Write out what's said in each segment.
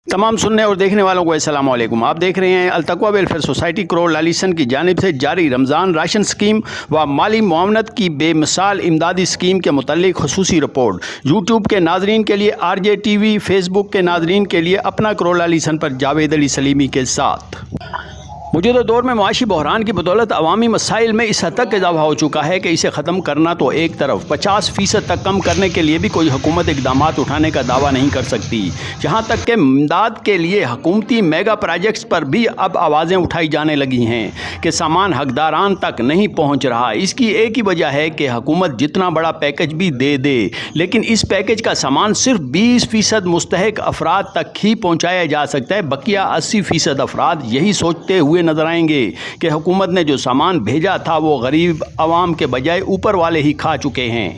तमाम सुनने और देखने वालों को अस्सलाम वालेकुम। आप देख रहे हैं अल-तक़वा वेलफेयर सोसाइटी करोड़ लालिसन की जानिब से जारी रमज़ान राशन स्कीम व माली मुआवनत की बेमिसाल इमदादी स्कीम के मुतल्लिक ख़ुसूसी रिपोर्ट। यूट्यूब के नाज़रीन के लिए RJ TV, फेसबुक के नाज़रीन के लिए अपना करोड़ लालिसन पर जावेद अली सलीमी के साथ। मौजूदा दौर में मुआशी बहरान की बदौलत अवामी मसाइल में इस हद तक इजाफा हो चुका है कि इसे ख़त्म करना तो एक तरफ 50% तक कम करने के लिए भी कोई हुकूमत इक़दामात उठाने का दावा नहीं कर सकती। जहाँ तक कि इमदाद के लिए हुकूमती मेगा प्रोजेक्ट्स पर भी अब आवाज़ें उठाई जाने लगी हैं कि सामान हकदारान तक नहीं पहुँच रहा। इसकी एक ही वजह है कि हुकूमत जितना बड़ा पैकेज भी दे दे, लेकिन इस पैकेज का सामान सिर्फ 20% मुस्तहिक अफराद तक ही पहुँचाया जा सकता है। बकिया 80% अफराद यही सोचते हुए नजर आएंगे कि हुकूमत ने जो सामान भेजा था वो गरीब आवाम के बजाय ऊपर वाले ही खा चुके हैं।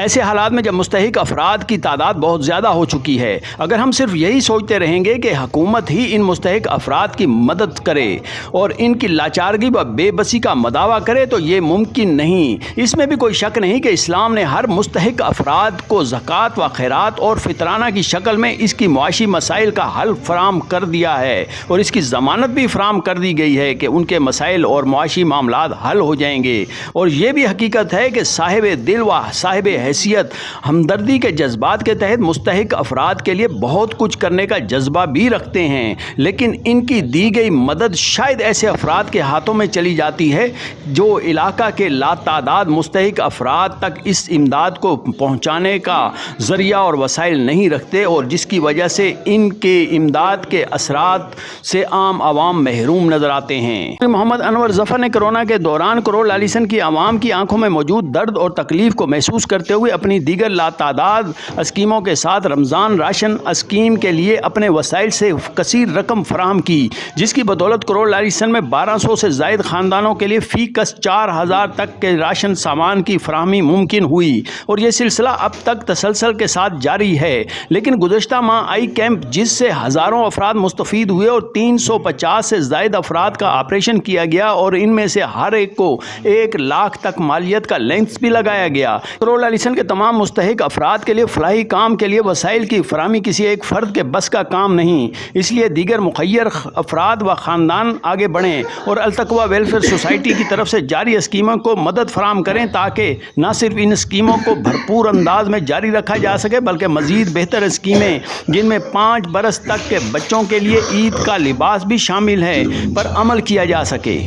ऐसे हालात में जब मुस्तहिक अफराद की तादाद बहुत ज़्यादा हो चुकी है, अगर हम सिर्फ यही सोचते रहेंगे कि हुकूमत ही इन मुस्तहिक अफराद की मदद करे और इनकी लाचारगी व बेबसी का मदावा करे तो ये मुमकिन नहीं। इसमें भी कोई शक नहीं कि इस्लाम ने हर मुस्तहिक अफराद को ज़कात व खैरात और फितराना की शक्ल में इसकी मुआशी मसाइल का हल फराम कर दिया है और इसकी ज़मानत भी फराम कर दी गई है कि उनके मसाइल और मुआशी मामलात हल हो जाएंगे। और ये भी हकीकत है कि साहिब दिल व साहिब हैसियत हमदर्दी के जज्बात के तहत मुस्तहिक अफराद के लिए बहुत कुछ करने का जज्बा भी रखते हैं, लेकिन इनकी दी गई मदद शायद ऐसे अफराद के हाथों में चली जाती है जो इलाका के लातादाद मुस्तहिक अफराद तक इस इमदाद को पहुंचाने का ज़रिया और वसाइल नहीं रखते और जिसकी वजह से इनके इमदाद के असरात से आम आवाम महरूम नज़र आते हैं। मोहम्मद अनवर ज़फ़र ने कोरोना के दौरान करोड़ लालिसन की आवाम की आंखों में मौजूद दर्द और तकलीफ़ को महसूस करते हुए अपनी दीगर लातादाद स्कीमों के साथ रमज़ान राशन स्कीम के लिए अपने वसाइल से कसीर रकम फराहम की, जिसकी बदौलत करोड़ लालिसन में 1200 से ज़ायद ख़ानदानों के लिए फ़ी कस 4000 तक के राशन सामान की फराहमी मुमकिन हुई और ये सिलसिला अब तक तसलसल के साथ जारी है। लेकिन गुज़श्ता माह आई कैंप जिससे हज़ारों अफराद मुस्तफ़ीद हुए और 350 से ज़ायद अफराद का ऑपरेशन किया गया और इनमें से हर एक को 1 लाख तक मालियत का लेंस भी लगाया गया। करोड़ लालिसन के तमाम मुस्तहिक अफराद के लिए फलाही काम के लिए वसाइल की फराहमी किसी एक फ़र्द के बस का काम नहीं, इसलिए दीगर मुखय्यर अफराद व ख़ानदान आगे बढ़ें और अल-तक़वा वेलफेयर सोसाइटी की तरफ से जारी स्कीमों को मदद फराहम करें ताकि न सिर्फ इन स्कीमों को भरपूर अंदाज में जारी रखा जा सके बल्कि मज़ीद बेहतर स्कीमें जिनमें 5 बरस तक के बच्चों के लिए ईद का लिबास भी शामिल है पर अमल किया जा सके।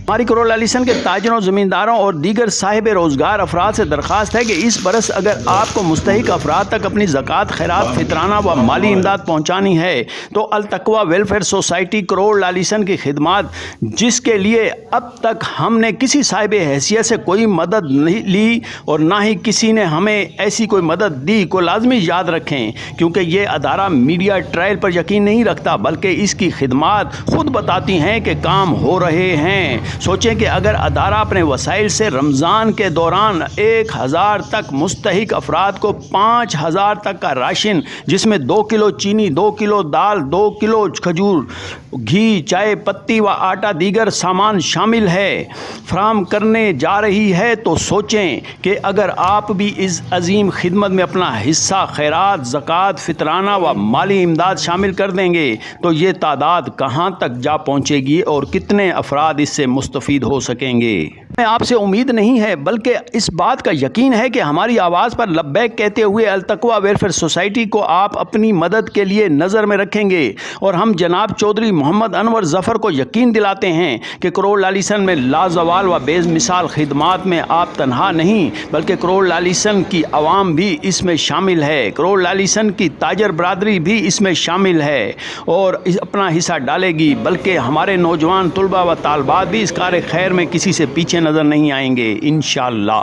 हमारी करोड़ लालिसन के ताजरों, ज़मींदारों और दीगर साहिब रोज़गार अफराद से दरख्वास्त है कि इस बरस अगर आपको मुस्तहिक अफराद तक अपनी ज़कात, खैरात, फितराना व माली इमदाद पहुँचानी है तो अल-तक़वा वेलफेयर सोसाइटी करोड़ लालिसन की खिदमात, जिसके लिए अब तक हमने किसी साहिब हैसियत से कोई मदद नहीं ली और ना ही किसी ने हमें ऐसी कोई मदद दी, को लाजमी याद रखें, क्योंकि ये अदारा मीडिया ट्रायल पर यकीन नहीं रखता बल्कि इसकी खिदमात खुद बताती हैं कि काम हो रहे हैं। सोचें कि अगर अदारा अपने वसाइल से रमज़ान के दौरान 1000 तक मुस्तहिक अफराद को 5000 तक का राशन, जिसमें 2 किलो चीनी, 2 किलो दाल, 2 किलो खजूर, घी, चाय पत्ती व आटा दीगर सामान शामिल है, फराहम करने जा रही है, तो सोचें कि अगर आप भी इस अजीम खिदमत में अपना हिस्सा खैरात, ज़कात, फितराना व माली इमदाद शामिल कर देंगे तो ये तादाद कहाँ तक जा पहुँचेगी और कितने अफराद इससे मुस्तफ़ीद हो सकेंगे। आपसे उम्मीद नहीं है बल्कि इस बात का यकीन है कि हमारी आवाज़ पर लब्बैक कहते हुए अल-तक़वा वेलफेयर सोसाइटी को आप अपनी मदद के लिए नज़र में रखेंगे और हम जनाब चौधरी मोहम्मद अनवर ज़फ़र को यकीन दिलाते हैं कि करोड़ लालिसन में लाजवाल व बेमिसाल खिदमात में आप तनहा नहीं बल्कि करोड़ लालिसन की आवाम भी इसमें शामिल है, करोड़ लालिसन की ताजर बरादरी भी इसमें शामिल है और अपना हिस्सा डालेगी, बल्कि हमारे नौजवान तलबा व तालबात भी इस कार्य खैर में किसी से पीछे नज़र नहीं आएंगे इंशाअल्लाह।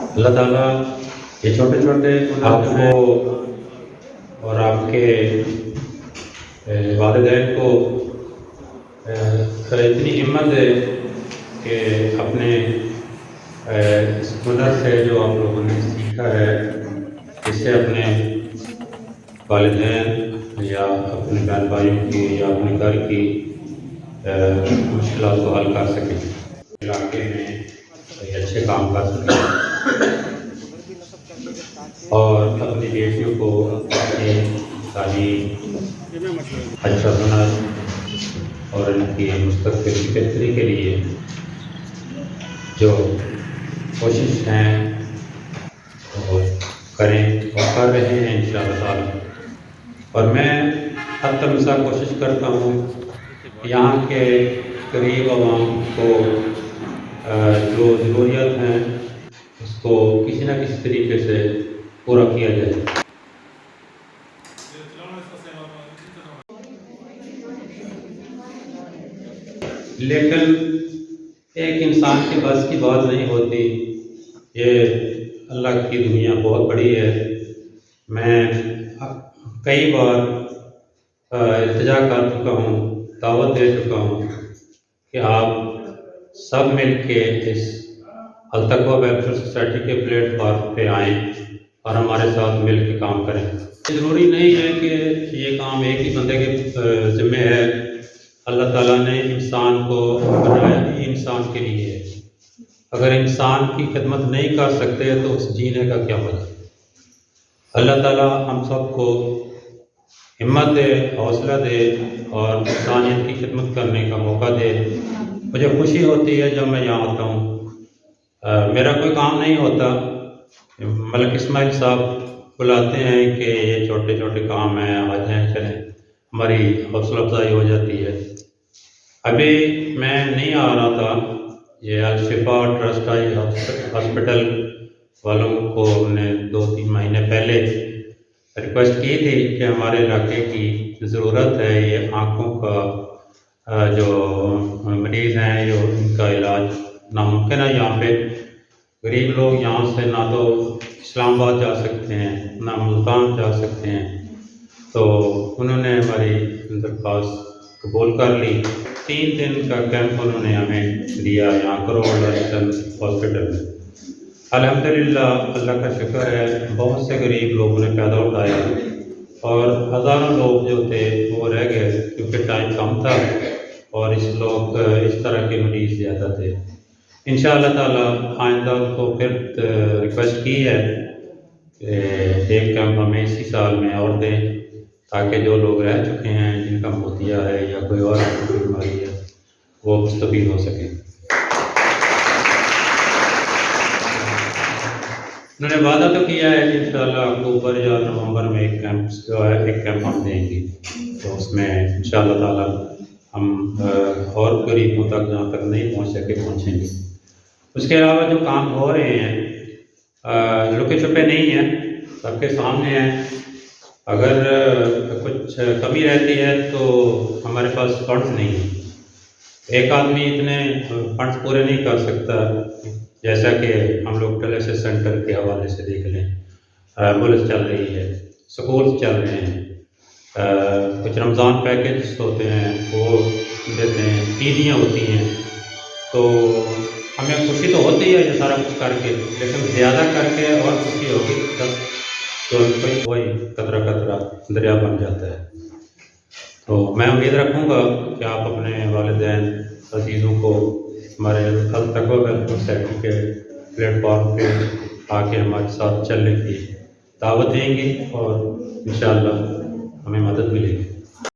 अल्लाह ताला ये छोटे छोटे आपको और आपके वालिदैन को इतनी हिम्मत है कि अपने इस हुनर से जो आप लोगों ने सीखा है इससे अपने वालिदैन या अपने बहन भाइयों की या अपने घर की मुश्किलात को हल कर सकें, इलाके में अच्छे काम कर सकें। اور اپنی بیٹیوں کو اپنی تعلیم، اچھا ہنر اور ان کی مستقبل کی بہتری کے لیے جو کوشش ہیں وہ کریں اور کر رہے ہیں انشاءاللہ تعالی۔ اور میں ہر طرح کوشش کرتا ہوں کہ یہاں کے غریب عوام کو جو ضروریات ہیں اس کو کسی نہ کسی طریقے سے پورا کیا جائے۔ لیکن ایک انسان کے بس کی بات نہیں ہوتی، یہ اللہ کی دنیا بہت بڑی ہے۔ میں کئی بار التجا کر چکا ہوں، دعوت دے چکا ہوں کہ آپ سب مل کے اس التقویٰ ویلفیئر سوسائٹی کے پلیٹ فارم پہ آئیں اور ہمارے ساتھ مل کے کام کریں۔ ضروری نہیں ہے کہ یہ کام ایک ہی بندے کے ذمہ ہے۔ اللہ تعالیٰ نے انسان کو بنایا ہی انسان کے لیے ہے۔ اگر انسان کی خدمت نہیں کر سکتے تو اس جینے کا کیا مطلب؟ اللہ تعالیٰ ہم سب کو ہمت دے، حوصلہ دے اور انسانیت کی خدمت کرنے کا موقع دے۔ مجھے خوشی ہوتی ہے جب میں یہاں آتا ہوں۔ میرا کوئی کام نہیں ہوتا، ملک اسماعیل صاحب بلاتے ہیں کہ یہ چھوٹے چھوٹے کام ہیں، آ جائیں چلیں، ہماری حوصلہ افزائی ہو جاتی ہے۔ ابھی میں نہیں آ رہا تھا، یہ الشفا ٹرسٹ آئی ہاسپٹل والوں کو ہم نے 2-3 مہینے پہلے ریکویسٹ کی تھی کہ ہمارے علاقے کی ضرورت ہے، یہ آنکھوں کا جو مریض ہیں جو ان کا علاج ناممکن ہے یہاں پہ۔ غریب لوگ یہاں سے نہ تو اسلام آباد جا سکتے ہیں نہ ملتان جا سکتے ہیں، تو انہوں نے ہماری درخواست قبول کر لی۔ 3 دن کا کیمپ انہوں نے ہمیں دیا یہاں کروڑ لاشن ہاسپٹل میں۔ الحمدللہ اللہ کا شکر ہے، بہت سے غریب لوگوں نے پیدا اٹھایا اور ہزاروں لوگ جو تھے وہ رہ گئے کیونکہ ٹائم کم تھا اور اس طرح کے مریض زیادہ تھے۔ انشاءاللہ تعالی آئندہ کو پھر ریکویسٹ کی ہے کہ ایک کیمپ ہمیں اسی سال میں اور دیں تاکہ جو لوگ رہ چکے ہیں، جن کا موتیا ہے یا کوئی اور بیماری ہے، وہ مستفید ہو سکیں۔ انہوں نے وعدہ تو کیا ہے کہ انشاءاللہ اکتوبر یا نومبر میں ایک کیمپ ہم دیں گے، تو اس میں انشاءاللہ تعالی ہم اور غریبوں تک جہاں تک نہیں پہنچ سکے پہنچیں گے۔ اس کے علاوہ جو کام ہو رہے ہیں لکے چھپے نہیں ہیں، سب کے سامنے ہیں۔ اگر کچھ کمی رہتی ہے تو ہمارے پاس فنڈز نہیں ہیں، ایک آدمی اتنے فنڈز پورے نہیں کر سکتا، جیسا کہ ہم لوگ ڈائلسس سینٹر کے حوالے سے دیکھ لیں، ایمبولینس چل رہی ہے، سکولز چل رہے ہیں، کچھ رمضان پیکیجز ہوتے ہیں وہ دیتے ہیں، عیدیاں ہوتی ہیں، تو ہمیں خوشی تو ہوتی ہے یہ سارا کچھ کر کے، لیکن زیادہ کر کے اور خوشی ہوگی تب تو وہی قطرہ قطرہ دریا بن جاتا ہے۔ تو میں امید رکھوں گا کہ آپ اپنے والدین عزیزوں کو ہمارے التقویٰ ویلفیئر سوسائٹی کے پلیٹ فارم پہ آ کے ہمارے ساتھ چلنے کی دعوت دیں گی اور انشاءاللہ ہمیں مدد ملے گی۔